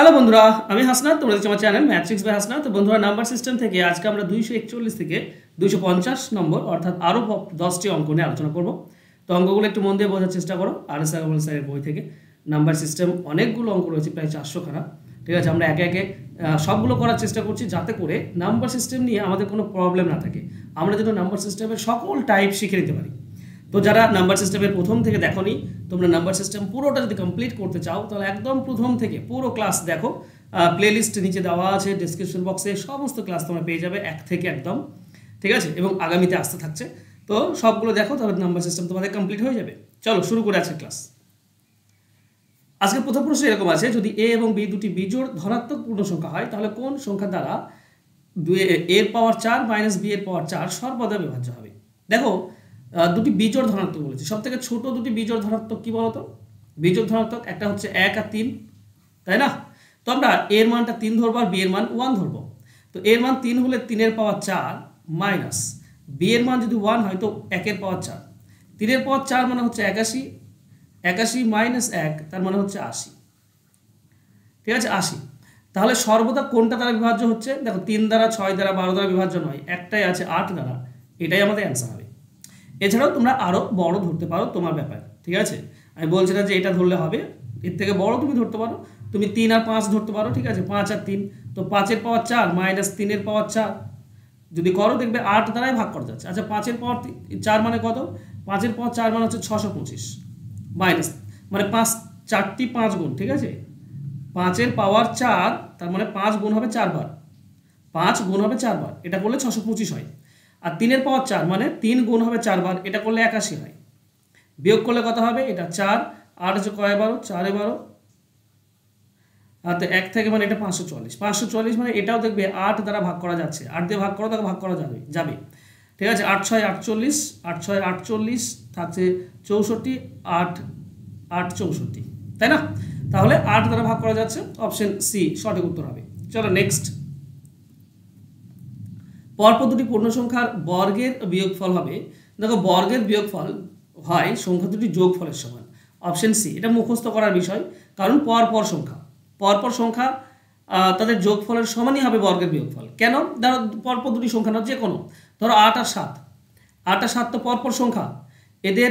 Hello বন্ধুরা, আমি হাসনাত। তোমরা দেখছো আমার চ্যানেল ম্যাথ্রিক্স বাই হাসনাত। তো বন্ধুরা, নাম্বার সিস্টেম থেকে আজকে আমরা 241 থেকে 250 নম্বর অর্থাৎ আরও 10টি অঙ্ক নিয়ে আলোচনা করব। তো অঙ্কগুলো একটু মন দিয়ে বোঝার চেষ্টা করো। আর.এস. আগারওয়াল স্যারের বই থেকে নাম্বার সিস্টেম অনেকগুলো অঙ্ক রয়েছে, প্রায় 400 খানা। ঠিক আছে, আমরা একে একে সবগুলো করার চেষ্টা করছি যাতে করে নাম্বার সিস্টেম নিয়ে আমাদের কোনো প্রবলেম না থাকে, আমরা যেন নাম্বার সিস্টেমের সকল টাইপ শিখে নিতে পারি। তো যারা নাম্বার সিস্টেমের প্রথম থেকে দেখোনি, তোমরা নাম্বার সিস্টেম পুরোটা যদি কমপ্লিট করতে চাও তাহলে একদম প্রথম থেকে পুরো ক্লাস দেখো। প্লেলিস্ট নিচে দেওয়া আছে, ডিসক্রিপশন বক্সে সমস্ত ক্লাস তোমরা পেয়ে যাবে এক থেকে একদম। ঠিক আছে, এবং আগামীতে আসতে থাকছে। তো সবগুলো দেখো, তবে নাম্বার সিস্টেম তোমাদের কমপ্লিট হয়ে যাবে। চলো শুরু করে আছে ক্লাস। আজকে প্রথম প্রশ্ন এরকম আছে, যদি এ এবং বি দুটি বিজোড় ধনাত্মক পূর্ণ সংখ্যা হয় তাহলে কোন সংখ্যা দ্বারা এর পাওয়ার 4 মাইনাস বি এর পাওয়ার 4 সর্বদা বিভাজ্য হবে? দেখো, দুটি বিজোড় ধনাত্মক বলেছে। সব থেকে ছোট দুটি বিজোড় ধনাত্মক কি বলতো? বিজোড় ধনাত্মক একটা হচ্ছে 1 আর 3, তাই না? তো আমরা এর মানটা 3 ধরবো আর বি এর মান 1 ধরবো। তো এর মান 3 হলে 3 এর পাওয়ার 4 মাইনাস বি এর মান যদি 1 হয় তো 1 এর পাওয়ার 4। 3 এর পাওয়ার 4 মানে হচ্ছে 81, 81 মাইনাস 1 তার মানে হচ্ছে 80। ঠিক আছে, 80। তাহলে সর্বদা কোনটা দ্বারা বিভাজ্য হচ্ছে? দেখো, 3 দ্বারা, 6 দ্বারা, 12 দ্বারা বিভাজ্য নয়, একটাই আছে 8 দ্বারা। এটাই আমাদের অ্যান্সার হবে। এছাড়াও তোমরা আরও বড় ধরতে পারো, তোমার ব্যাপার। ঠিক আছে, আমি বলছি না যে এটা ধরলে হবে, এর থেকে বড় তুমি ধরতে পারো। তুমি 3 আর 5 ধরতে পারো। ঠিক আছে, 5 আর 3, তো 5 এর পাওয়ার 4 মাইনাস 3 এর পাওয়ার 4 যদি করো দেখবে 8 দ্বারাই ভাগ করা যাচ্ছে। আচ্ছা, 5 এর পাওয়ার 4 মানে কত? 5 এর পাওয়ার 4 মানে হচ্ছে 625 মাইনাস, মানে 5 4টি 5 গুণ। ঠিক আছে, 5 এর পাওয়ার 4 তার মানে 5 গুণ হবে 4 বার, 5 গুণ হবে 4 বার, এটা করলে 625 হয়। আর 3 এর পাওয়ার 4 মানে 3 গুণ হবে 4 বার, এটা করলে 81 হয়। বিয়োগ করলে কত হবে? এটা 4, 8 যে কয় 12, 4 এ 12, আর 1 থেকে মানে এটা 540, 540 মানে এটাও দেখবে 8 দ্বারা ভাগ করা যাচ্ছে। 8 দিয়ে ভাগ করো, তাকে ভাগ করা যাবে। ঠিক আছে, 8 6 48, 8 6 48 থাকছে 64, 8 8 64, তাই না? তাহলে 8 দ্বারা ভাগ করা যাচ্ছে, অপশন সি সঠিক উত্তর হবে। চলো নেক্সট। পরপর দুটি পূর্ণ সংখ্যার বর্গের বিয়োগফল হবে। দেখো, বর্গের বিয়োগফল হয় সংখ্যা দুটি যোগফলের সমান, অপশন সি। এটা মুখস্থ করার বিষয়, কারণ পরপর সংখ্যা তাদের যোগফলের সমানই হবে বর্গের বিয়োগফল। কেন? ধরো পরপর দুটি সংখ্যা না, যে কোনো, ধরো 8 আর 7, 8 আর 7 তো পরপর সংখ্যা, এদের,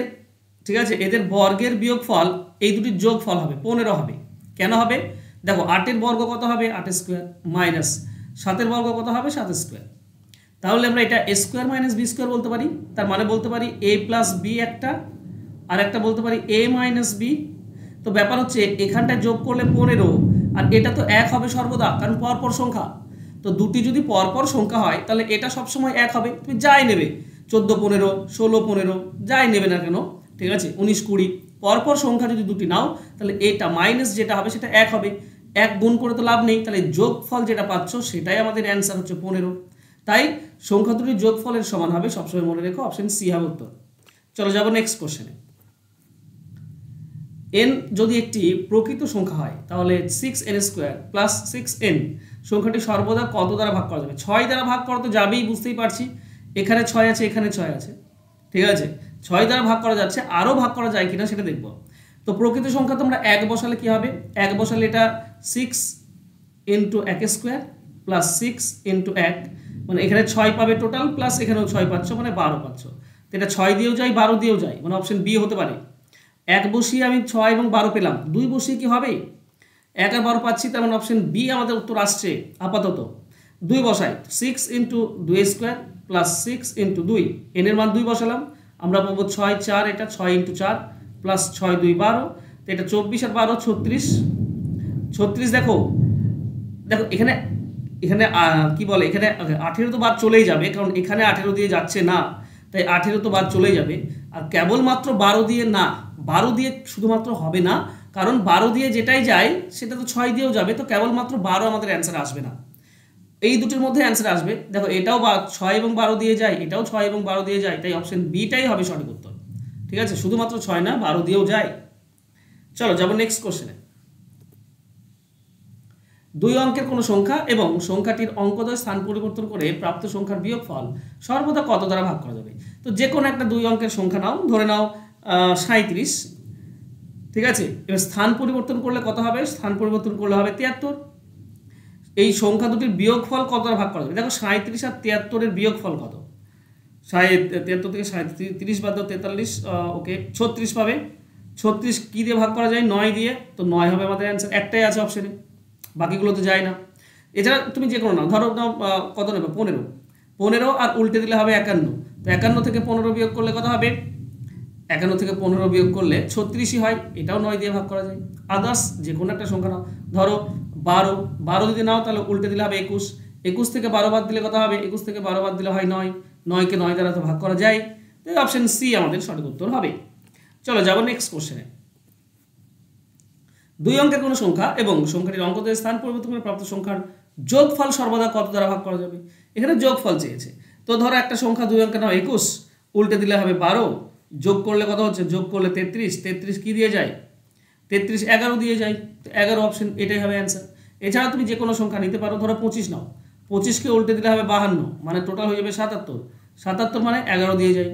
ঠিক আছে, এদের বর্গের বিয়োগফল এই দুটির যোগফল হবে 15 হবে। কেন হবে? দেখো, 8 এর বর্গ কত হবে? 8 স্কোয়ার মাইনাস 7 এর বর্গ কত হবে? 7 স্কোয়ার। তাহলে আমরা এটা এ স্কোয়ার মাইনাস বি স্কোয়ার বলতে পারি। তার মানে বলতে পারি এ প্লাস বি একটা, আর একটা বলতে পারি এ মাইনাস বি। তো ব্যাপার হচ্ছে এখানটায় যোগ করলে 15, আর এটা তো 1 হবে সর্বদা, কারণ পরপর সংখ্যা। তো দুটি যদি পরপর সংখ্যা হয় তাহলে এটা সবসময় 1 হবে। তুমি যাই নেবে, 14 15, 16 15, যাই নেবে না কেন, ঠিক আছে, 19 20, পরপর সংখ্যা যদি দুটি নাও তাহলে এটা মাইনাস যেটা হবে সেটা 1 হবে। 1 গুণ করে তো লাভ নেই, তাহলে যোগফল যেটা পাচ্ছ সেটাই আমাদের অ্যান্সার হচ্ছে 15। তাই সংখ্যা দুটির যোগফলের সমান হবে, সবসময় মনে রেখো, অপশন সি হবে উত্তর। চলো যাবো নেক্সট কোশ্চেনে। n যদি একটি প্রকৃত সংখ্যা হয় তাহলে 6n² প্লাস 6n সংখ্যাটি সর্বদা কত দ্বারা ভাগ করা যাবে? 6 দ্বারা ভাগ করা তো যাবেই, বুঝতেই পারছি। এখানে 6 আছে, এখানে 6 আছে, ঠিক আছে, 6 দ্বারা ভাগ করা যাচ্ছে, আরও ভাগ করা যায় কিনা সেটা দেখব। তো প্রকৃত সংখ্যা তোমরা 1 বসালে কি হবে? 1 বসালে এটা 6 ইন্টু 1² প্লাস 6 ইন্টু 1, মানে এখানে 6 পাবে টোটাল, প্লাস এখানেও 6 পাচ্ছ, মানে 12 পাচ্ছ। তো এটা 6 দিয়েও যায়, 12 দিয়েও যায়, মানে অপশন বি হতে পারে। 1 বসিয়ে আমি 6 এবং 12 পেলাম, 2 বসিয়ে কি হবে? 1 আর 12 পাচ্ছি, তার মানে অপশন বি আমাদের উত্তর আসছে আপাতত। 2 বসাই, 6 ইন্টু 2² প্লাস 6 ইন্টু 2, এনের মান 2 বসালাম, আমরা পাবো 6 4, এটা 6 ইন্টু 4 প্লাস 6 2 12, তো এটা 24 আর 12 36। 36 দেখো এখানে কি বলে, এখানে 18 তো বাদ চলেই যাবে, কারণ এখানে 18 দিয়ে যাচ্ছে না, তাই 18 তো বাদ চলেই যাবে। আর কেবলমাত্র 12 দিয়ে না, 12 দিয়ে শুধুমাত্র হবে না, কারণ 12 দিয়ে যেটাই যায় সেটা তো 6 দিয়েও যাবে, তো কেবলমাত্র 12 আমাদের অ্যান্সার আসবে না, এই দুটির মধ্যে অ্যান্সার আসবে। দেখো, এটাও 6 এবং 12 দিয়ে যায়, এটাও 6 এবং 12 দিয়ে যায়, তাই অপশন বিটাই হবে সঠিক উত্তর। ঠিক আছে, শুধুমাত্র 6 না, 12 দিয়েও যায়। চলো যাবো নেক্সট কোশ্চেনে। 2 অঙ্কের কোনো সংখ্যা এবং সংখ্যাটির অঙ্কদ্বয় স্থান পরিবর্তন করে প্রাপ্ত সংখ্যার বিয়োগফল সর্বদা কত দ্বারা ভাগ করা যাবে? তো যে কোনো একটা 2 অঙ্কের সংখ্যা নাও, ধরে নাও 37, ঠিক আছে। এবার স্থান পরিবর্তন করলে কত হবে? স্থান পরিবর্তন করলে হবে 73। এই সংখ্যা দুটির বিয়োগফল কত দ্বারা ভাগ করা যাবে? দেখো 37 আর 73-এর বিয়োগফল কত? 73 থেকে 30 বাদ দাও 43, ওকে 36 পাবে। 36 কী দিয়ে ভাগ করা যায়? 9 দিয়ে। তো 9 হবে আমাদের অ্যান্সার, একটাই আছে অপশানে, বাকিগুলো তো যায় না। এছাড়া তুমি যে কোনো নাও, ধরো নাও কত নেবে? 15। 15 আর উল্টে দিলে হবে 51। তো 51 থেকে 15 বিয়োগ করলে কত হবে? 51 থেকে 15 বিয়োগ করলে 36ই হয়, এটাও 9 দিয়ে ভাগ করা যায়। আদার্স যে কোনো একটা সংখ্যা নাও, ধরো 12। 12 যদি নাও তাহলে উল্টে দিলে হবে 21। 21 থেকে 12 বাদ দিলে কত হবে? 21 থেকে 12 বাদ দিলে হয় 9। 9কে 9 দ্বারা তো ভাগ করা যায়। তো অপশন সি আমাদের সঠিক উত্তর হবে। চলো যাবো নেক্সট কোশ্চেনে। 2 অঙ্কের কোনো সংখ্যা এবং সংখ্যাটির অঙ্কদের স্থান পরিবর্তন করে প্রাপ্ত সংখ্যার যোগফল সর্বদা কত দ্বারা ভাগ করা যাবে? এখানে যোগফল চেয়েছে। তো ধরো একটা সংখ্যা 2 অঙ্কের নাও 21, উল্টে দিলে হবে 12, যোগ করলে কত হচ্ছে? যোগ করলে 33। 33 কি দিয়ে যায়? 33 11 দিয়ে যায়। তো 11 অপশন, এটাই হবে অ্যান্সার। এছাড়া তুমি যে কোনো সংখ্যা নিতে পারো, ধরো 25 নাও, 25কে উল্টে দিলে হবে 52, মানে টোটাল হয়ে যাবে 77। 77 মানে 11 দিয়ে যায়।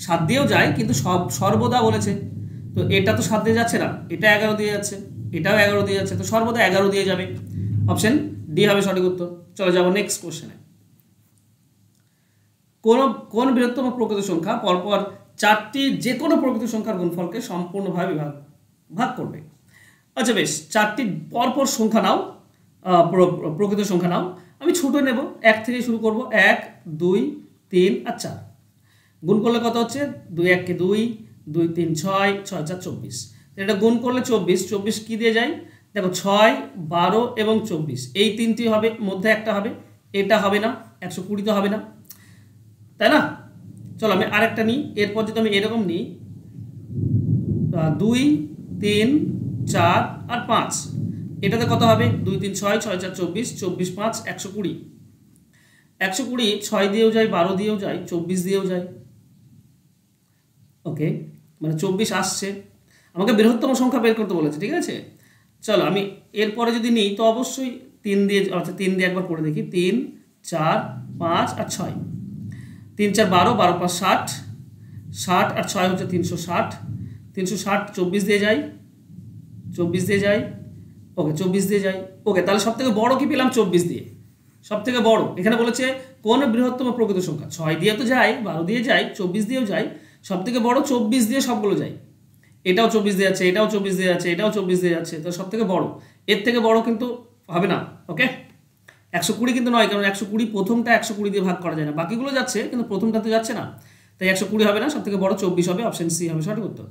7 দিয়েও যায়, কিন্তু সর্বদা বলেছে, তো এটা তো 7 দিয়ে যাচ্ছে না, এটা 11 দিয়ে যাচ্ছে, এটাও 11 দিয়ে যাচ্ছে, তো সর্বদা 11 দিয়ে যাবে। অপশন ডি হবে সঠিক উত্তর। চলো যাবো নেক্সট কোশ্চেনে। কোন বৃহত্তম প্রকৃত সংখ্যা পরপর 4টি যে কোনো প্রকৃত সংখ্যার গুণফলকে সম্পূর্ণভাবে ভাগ করবে? আচ্ছা বেশ, 4টি পরপর সংখ্যা নাও, প্রকৃত সংখ্যা নাও। আমি ছোট নেব, 1 থেকে শুরু করব। 1 2 3 আর 4 গুণ করলে কত হচ্ছে? 2 1 কে 2, 2 3 6, 6 4 24। এটা গুণ করলে 24। 24 কি দিয়ে যায়? দেখো 6 12 এবং 24, এই তিনটি হবে, মধ্যে একটা হবে, এটা হবে না, 120 তো হবে না, তাই না? চলো আমি আরেকটা নিই। এরপর যদি আমি এরকম নিই 2 3 4 আর 5, এটাতে কত হবে? 2 3 6, 6 4 24, 24 5 120। 120 6 দিয়েও যায়, 12 দিয়েও যায়, 24 দিয়েও যায়। ওকে, মানে 24 আসছে। আমাকে বৃহত্তম সংখ্যা বের করতে বলেছে, ঠিক আছে। চলো আমি এরপরে যদি নিই তো অবশ্যই 3 দিয়ে, আচ্ছা 3 দিয়ে একবার করে দেখি। 3 4 5 আর 6, 3 4 12, 12 5 60, 60 আর 6 হচ্ছে 360। 360 24 দিয়ে যায়, 24 দিয়ে যায়, ওকে 24 দিয়ে যায়। ওকে, তাহলে সব থেকে বড় কি পেলাম? 24 দিয়ে। সব থেকে বড় এখানে বলেছে কোন বৃহত্তম প্রকৃত সংখ্যা। 6 দিয়ে তো যায়, 12 দিয়ে যায়, 24 দিয়েও যায়, সব থেকে বড় 24 দিয়ে সবগুলো যায়। এটাও 24 দিয়ে যাচ্ছে, এটাও 24 দিয়ে যাচ্ছে, এটাও 24 দিয়ে যাচ্ছে, তো সব থেকে বড়। এর থেকে বড় কিন্তু হবে না। ওকে, 120 কিন্তু নয়, কারণ 120 প্রথমটা 120 দিয়ে ভাগ করা যায় না, বাকিগুলো যাচ্ছে কিন্তু প্রথমটা তো যাচ্ছে না, তাই 120 হবে না, সব থেকে বড় 24 হবে। অপশন সি হবে সঠিক উত্তর।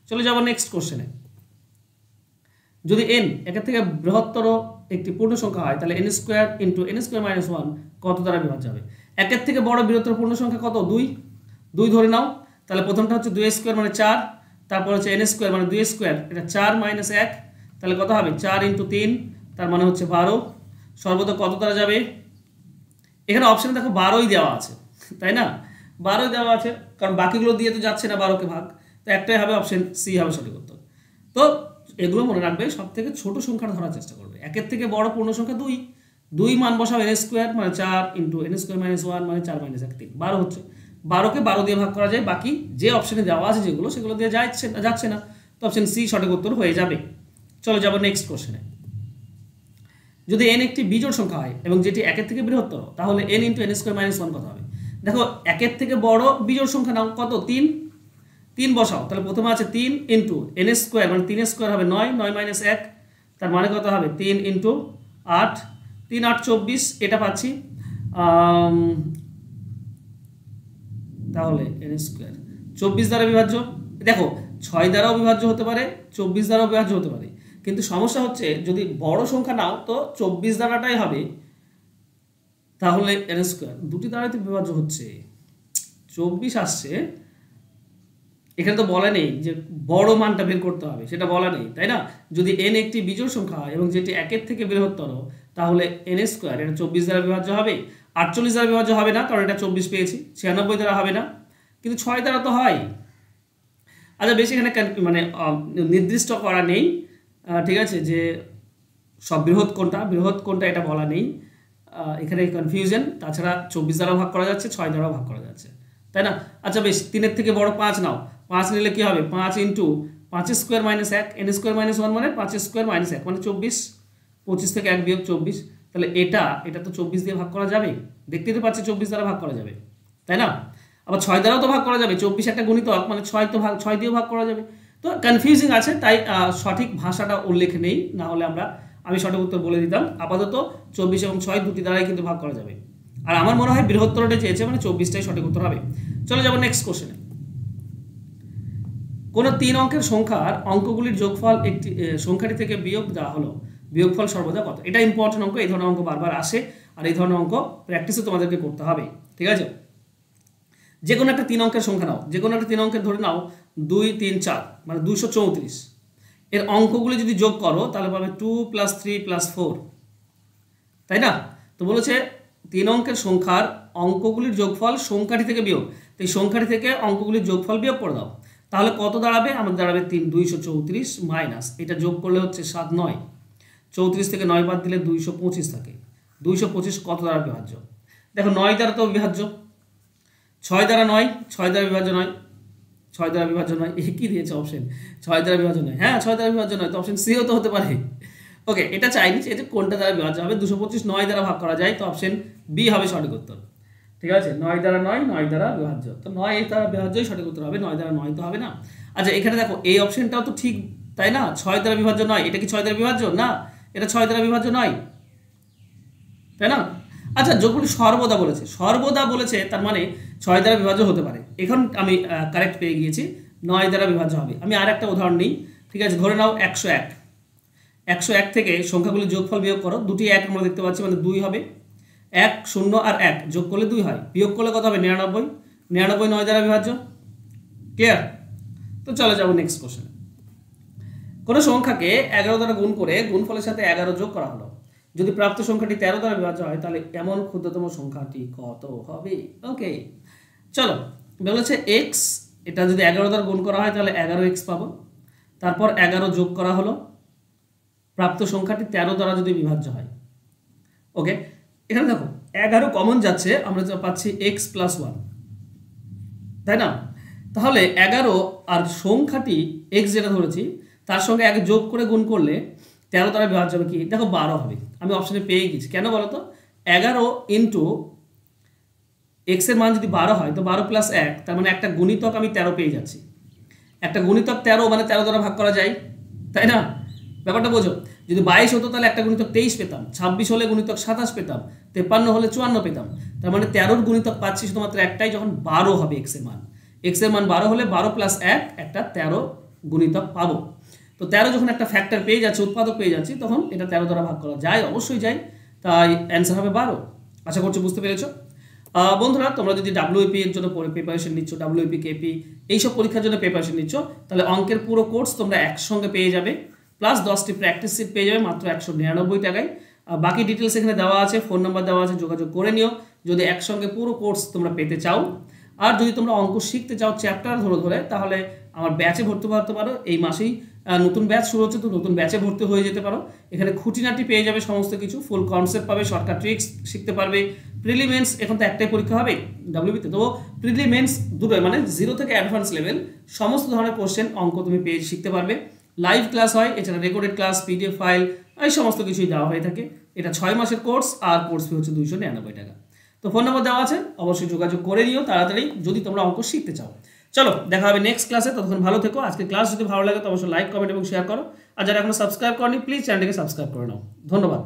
চলে যাবো নেক্সট কোশ্চেনে। যদি n একের থেকে বৃহত্তর একটি পূর্ণ সংখ্যা হয়, তাহলে n² ইন্টু n² মাইনাস 1 কত দ্বারা বিভাজ্য হবে? একের থেকে বড় বৃহত্তর পূর্ণ সংখ্যা কত? 2। 2 ধরে নাও, তাহলে প্রথমটা হচ্ছে 2² মানে 4, তারপর হচ্ছে n² মানে 2², এটা 4 মাইনাস 1, তাহলে কত হবে? 4 ইন্টু 3, তার মানে হচ্ছে 12। সর্বদা কত দ্বারা যাবে? এখানে অপশানে দেখো 12ই দেওয়া আছে, তাই না? 12ই দেওয়া আছে, কারণ বাকিগুলো দিয়ে তো যাচ্ছে না 12কে ভাগ, তো একটাই হবে, অপশন সি হবে সঠিক উত্তর। তো এগুলো মনে রাখবে, সব থেকে ছোট সংখ্যা ধরার চেষ্টা করবে। একের থেকে বড় পূর্ণ সংখ্যা 2, 2 মান বসাও n² মানে 4 ইন্টু n² মাইনাস 1 মানে 4 মাইনাস 1 3, 12 হচ্ছে। 12কে 12 দিয়ে ভাগ করা যায়, বাকি যে অপশনে দেওয়া আছে যেগুলো, সেগুলো দিয়ে যাচ্ছে না, তো অপশন সি সঠিক উত্তর হয়ে যাবে। চলো যাবো নেক্সট কোশ্চেনে। যদি n একটি বিজোড় সংখ্যা হয় এবং যেটি একের থেকে বৃহত্তর, তাহলে n ইন্টু n² মাইনাস 1 কত হবে? দেখো একের থেকে বড় বিজোড় সংখ্যা নাও, কত? 3। 3 বসাও, তাহলে প্রথমে আছে 3 ইন্টু n² মানে 3² হবে 9, 9 মাইনাস 1, তার মানে কত হবে? 3 ইন্টু 8, 3 8 24, এটা পাচ্ছি। তাহলে n² 24 দ্বারা বিভাজ্য। দেখো 6 দ্বারাও বিভাজ্য হতে পারে, 24 দ্বারাও বিভাজ্য হতে পারে, কিন্তু সমস্যা হচ্ছে যদি বড় সংখ্যা নাও তো 24 দ্বারাটাই হবে, তাহলে n² দুটি দ্বারাই তো বিভাজ্য হচ্ছে, 24 আসছে। এখানে তো বলা নেই যে বড় মানটা বের করতে হবে, সেটা বলা নেই, তাই না? যদি n একটি বিজোড় সংখ্যা হয় এবং যেটি একের থেকে বৃহত্তর, তাহলে n² এটা 24 দ্বারা বিভাজ্য হবে। 48 দ্বারা বিভাজ্য হবে না, কারণ এটা 24 পেয়েছি। 96 দ্বারা হবে না, কিন্তু 6 দ্বারা তো হয়। আচ্ছা বেশি এখানে মানে নির্দিষ্ট করা নেই, ঠিক আছে, যে সব বৃহৎ কোনটা এটা বলা নেই, এখানে কনফিউশন। তাছাড়া 24 দ্বারা ভাগ করা যাচ্ছে, 6 দ্বারাও ভাগ করা যাচ্ছে, তাই না? আচ্ছা বেশ, 3-এর থেকে বড় 5 নাও, 5 নিলে কি হবে? 5 into 5 square minus 1, n square minus 1 মানে 5 স্কোয়ার মাইনাস 1 মানে 24, 25 থেকে 1 বিয়োগ 24, তাহলে এটা তো 24 দিয়ে ভাগ করা যাবে, দেখতেই তো পাচ্ছি 24 দ্বারা ভাগ করা যাবে, তাই না? আবার 6 দ্বারাও তো ভাগ করা যাবে, 24 একটা গুণিতক মানে 6 দিয়েও ভাগ করা যাবে। তো কনফিউজিং আছে, তাই সঠিক ভাষাটা উল্লেখ নেই, না হলে আমি সঠিক উত্তর বলে দিতাম। আপাতত 24 এবং 6 দুটি দ্বারাই কিন্তু ভাগ করা যাবে, আর আমার মনে হয় বৃহত্তরটা চেয়েছে মানে 24টাই সঠিক উত্তর হবে। চলে যাব নেক্সট কোশ্চেনে। কোন 3 অঙ্কের সংখ্যার অঙ্কগুলির যোগফল একটি সংখ্যাটি থেকে বিয়োগ দেওয়া হলো, বিয়োগফল সর্বদা কত? এটা ইম্পর্টেন্ট অঙ্ক, এই ধরনের অঙ্ক বারবার আসে, আর এই ধরনের অঙ্ক প্র্যাকটিসও তোমাদেরকে করতে হবে, ঠিক আছে? যে কোনো একটা 3 অঙ্কের সংখ্যা নাও, যে কোনো একটা 3 অঙ্কের ধরে নাও 2, 3, 4 মানে 234, এর অঙ্কগুলি যদি যোগ করো তাহলে পাবে 2 + 3 + 4, তাই না? তো বলেছে 3 অঙ্কের সংখ্যার অঙ্কগুলির যোগফল সংখ্যাটি থেকে বিয়োগ, তো এই সংখ্যাটি থেকে অঙ্কগুলির যোগফল বিয়োগ করে দাও, তাহলে কত দাঁড়াবে? আমাদের দাঁড়াবে 234 মাইনাস এটা যোগ করলে হচ্ছে 7, 9, 34 থেকে 9 বাদ দিলে 225 থাকে। 225 কত দ্বারা বিভাজ্য? দেখো 9 দ্বারা তো বিভাজ্য, 6 দ্বারা 9, 6 দ্বারা বিভাজ্য নয়, 6 দ্বারা বিভাজ্য নয়, কি দিয়েছে অপশন? 6 দ্বারা বিভাজ্য নয়, হ্যাঁ 6 দ্বারা বিভাজ্য নয়, তো অপশন সি তো হতে পারে। ওকে, এটা চাইনি, এটা কোনটা দ্বারা বিভাজ্য হবে? 225 9 দ্বারা ভাগ করা যায়, তো অপশন বি হবে সঠিক উত্তর, ঠিক আছে? 9 দ্বারা 9, 9 দ্বারা বিভাজ্য, তো 9 দ্বারা বিভাজ্যই সঠিক উত্তর হবে, 9 দ্বারা 9 তো হবে না। আচ্ছা এখানে দেখো এই অপশনটাও তো ঠিক, তাই না? 6 দ্বারা বিভাজ্য নয়, এটা কি 6 দ্বারা বিভাজ্য? না, এটা 6 দ্বারা বিভাজ্য নয়, তাই না? আচ্ছা যোগফল সর্বদা বলেছে, সর্বদা বলেছে, তার মানে 6 দ্বারা বিভাজ্য হতে পারে। এখন আমি কারেক্ট পেয়ে গিয়েছি, 9 দ্বারা বিভাজ্য হবে। আমি আর একটা উদাহরণ নিই, ঠিক আছে? ধরে নাও 101, 101 থেকে সংখ্যাগুলির যোগফল বিয়োগ করো, দুটি 1 আমরা দেখতে পাচ্ছি মানে 2 হবে, 1 0 আর 1 যোগ করলে 2 হয়, বিয়োগ করলে কত হবে? 99, 99 9 দ্বারা বিভাজ্য, ক্লিয়ার? তো চলে যাবো নেক্সট কোশ্চেন। কোনো সংখ্যাকে 11 দ্বারা গুণ করে গুণফলের সাথে 11 যোগ করা হলো, যদি প্রাপ্ত সংখ্যাটি 13 দ্বারা বিভাজ্য হয় তাহলে এমন ক্ষুদ্রতম সংখ্যাটি কত হবে? ওকে, চলো বলেছে x, এটা যদি 11 দ্বারা গুণ করা হয় তাহলে 11x পাবো, তারপর 11 যোগ করা হলো, প্রাপ্ত সংখ্যাটি 13 দ্বারা যদি বিভাজ্য হয়। ওকে, এখানে দেখো 11 কমন যাচ্ছে, আমরা যা পাচ্ছি x + 1, তাই না? তাহলে 11 আর সংখ্যাটি x যেটা ধরেছি তার সঙ্গে 1 যোগ করে গুণ করলে 13 দ্বারা বিভাজ্য হবে কি? দেখো 12 হবে, আমি অপশনে পেয়ে গেছি। কেন বলো তো? 11 ইন্টু x এর মান যদি 12 হয় তো 12 + 1, তার মানে একটা গুণিতক আমি 13 পেয়ে যাচ্ছি। একটা গুণিতক 13 মানে 13 দ্বারা ভাগ করা যায়, তাই না? ব্যাপারটা বোঝো। যদি 22 হতো তাহলে একটা গুণিতক 23 পেতাম, 26 হলে গুণিতক 27 পেতাম, 53 হলে 54 পেতাম, তার মানে 13 এর গুণিতক পাচ্ছি শুধুমাত্র একটাই, যখন 12 হবে x এর মান। x এর মান 12 হলে 12 + 1 একটা 13 গুণিতক পাবো। তো 13 যখন একটা ফ্যাক্টর পেয়ে যাচ্ছে, উৎপাদক পেয়ে যাচ্ছি, তখন এটা 13 দ্বারা ভাগ করা যায়, অবশ্যই যায়, তাই অ্যান্সার হবে 12। আশা করছি বুঝতে পেরেছো। বন্ধুরা তোমরা যদি WAP এর জন্য প্রিপারেশন নিচ্ছ, WAP KP এইসব পরীক্ষার জন্য প্রিপারেশন নিচ্ছ, তাহলে অঙ্কের পুরো কোর্স তোমরা একসঙ্গে পেয়ে যাবে, প্লাস 10টি প্র্যাকটিস সিট পেয়ে যাবে মাত্র 199 টাকায়। বাকি ডিটেলস এখানে দেওয়া আছে, ফোন নাম্বার দেওয়া আছে, যোগাযোগ করে নিও যদি একসঙ্গে পুরো কোর্স তোমরা পেতে চাও। আর যদি তোমরা অঙ্ক শিখতে চাও চ্যাপ্টার ধরে ধরে, তাহলে আমার ব্যাচে ভর্তি হতে পারো। এই মাসেই নতুন ব্যাচ শুরু হচ্ছে, তো নতুন ব্যাচে ভর্তি হয়ে যেতে পারো। এখানে খুঁটিনাটি পেয়ে যাবে সমস্ত কিছু, ফুল কনসেপ্ট পাবে, শর্টকাট ট্রিক্স শিখতে পারবে। প্রিলিমেন্স এখন তো একটাই পরীক্ষা হবে WP তে, তো প্রিলিমেন্স দুটোই মানে 0 থেকে অ্যাডভান্স লেভেল সমস্ত ধরনের কোশ্চেন অঙ্ক তুমি পেয়ে শিখতে পারবে। লাইভ ক্লাস হয়, এছাড়া রেকর্ডেড ক্লাস, PDF ফাইল, এই সমস্ত কিছুই দেওয়া হয়ে থাকে। এটা 6 মাসের কোর্স, আর কোর্স ফি হচ্ছে 299 টাকা। তো ফোন নাম্বার দেওয়া আছে, অবশ্যই যোগাযোগ করে নিও তাড়াতাড়ি যদি তোমরা অঙ্ক শিখতে চাও। চলো দেখা হবে নেক্সট ক্লাসে, ততক্ষণ ভালো থেকো। আজকে ক্লাস যদি ভালো লাগে তো অবশ্যই লাইক, কমেন্ট এবং শেয়ার করো। আর যারা এখনো সাবস্ক্রাইব করনি প্লিজ চ্যানেলটিকে সাবস্ক্রাইব করে নাও। ধন্যবাদ।